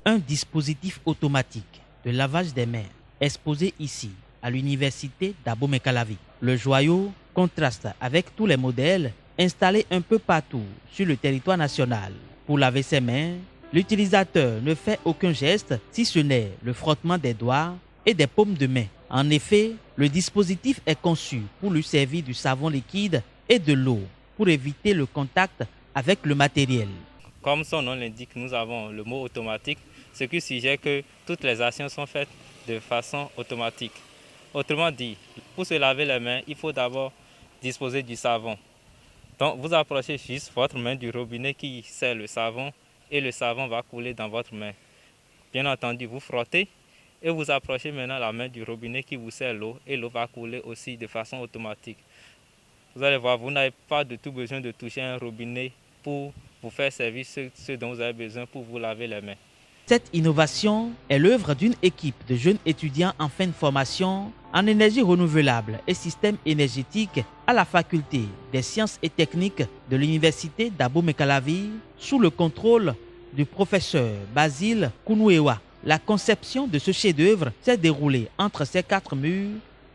Un dispositif automatique de lavage des mains exposé ici à l'université d'Abomey-Calavi. Le joyau contraste avec tous les modèles installés un peu partout sur le territoire national. Pour laver ses mains, l'utilisateur ne fait aucun geste si ce n'est le frottement des doigts et des paumes de main. En effet, le dispositif est conçu pour lui servir du savon liquide et de l'eau pour éviter le contact avec le matériel. Comme son nom l'indique, nous avons le mot automatique, ce qui suggère que toutes les actions sont faites de façon automatique. Autrement dit, pour se laver les mains, il faut d'abord disposer du savon. Donc vous approchez juste votre main du robinet qui sert le savon et le savon va couler dans votre main. Bien entendu, vous frottez et vous approchez maintenant la main du robinet qui vous sert l'eau et l'eau va couler aussi de façon automatique. Vous allez voir, vous n'avez pas du tout besoin de toucher un robinet pour vous faire servir ce dont vous avez besoin pour vous laver les mains. Cette innovation est l'œuvre d'une équipe de jeunes étudiants en fin de formation en énergie renouvelable et système énergétique à la faculté des sciences et techniques de l'université d'Abomey-Calavi sous le contrôle du professeur Basile Kounouewa. La conception de ce chef-d'œuvre s'est déroulée entre ces 4 murs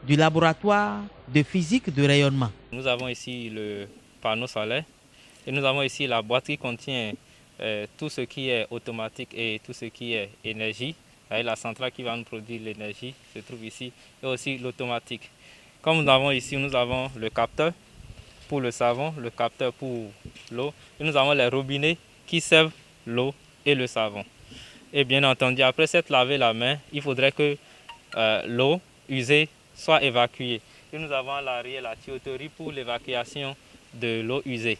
du laboratoire de physique de rayonnement. Nous avons ici le panneau solaire et nous avons ici la boîte qui contient tout ce qui est automatique et tout ce qui est énergie. Et la centrale qui va nous produire l'énergie se trouve ici et aussi l'automatique. Comme nous avons ici, nous avons le capteur pour le savon, le capteur pour l'eau et nous avons les robinets qui servent l'eau et le savon. Et bien entendu, après s'être lavé la main, il faudrait que l'eau usée soit évacuée. Et nous avons à l'arrière la tuyauterie pour l'évacuation de l'eau usée.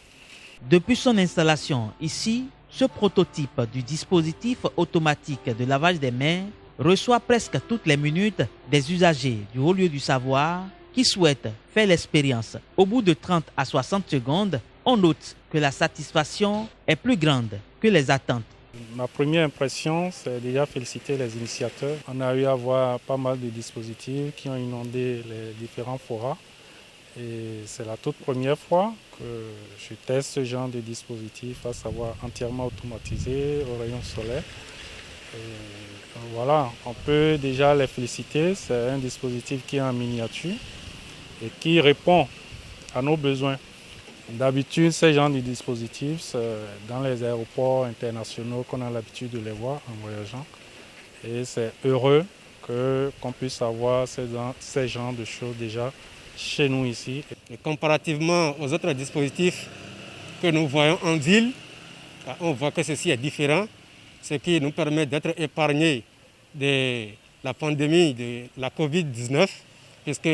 Depuis son installation ici, ce prototype du dispositif automatique de lavage des mains reçoit presque toutes les minutes des usagers du haut lieu du savoir qui souhaitent faire l'expérience. Au bout de 30 à 60 secondes, on note que la satisfaction est plus grande que les attentes. Ma première impression, c'est déjà féliciter les initiateurs. On a eu à voir pas mal de dispositifs qui ont inondé les différents forats. Et c'est la toute première fois que je teste ce genre de dispositif, à savoir entièrement automatisé au rayon solaire. Et voilà, on peut déjà les féliciter. C'est un dispositif qui est en miniature et qui répond à nos besoins. D'habitude, ce genre de dispositifs, c'est dans les aéroports internationaux qu'on a l'habitude de les voir en voyageant. Et c'est heureux qu'on puisse avoir ces genres de choses déjà chez nous ici. Et comparativement aux autres dispositifs que nous voyons en ville, on voit que ceci est différent, ce qui nous permet d'être épargnés de la pandémie de la Covid-19, puisque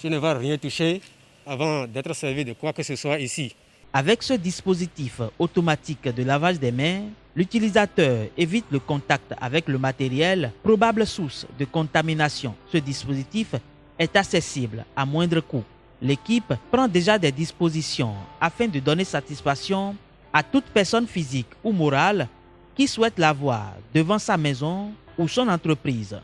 je ne vais rien toucher avant d'être servi de quoi que ce soit ici. Avec ce dispositif automatique de lavage des mains, l'utilisateur évite le contact avec le matériel, probable source de contamination. Ce dispositif est accessible à moindre coût. L'équipe prend déjà des dispositions afin de donner satisfaction à toute personne physique ou morale qui souhaite l'avoir devant sa maison ou son entreprise.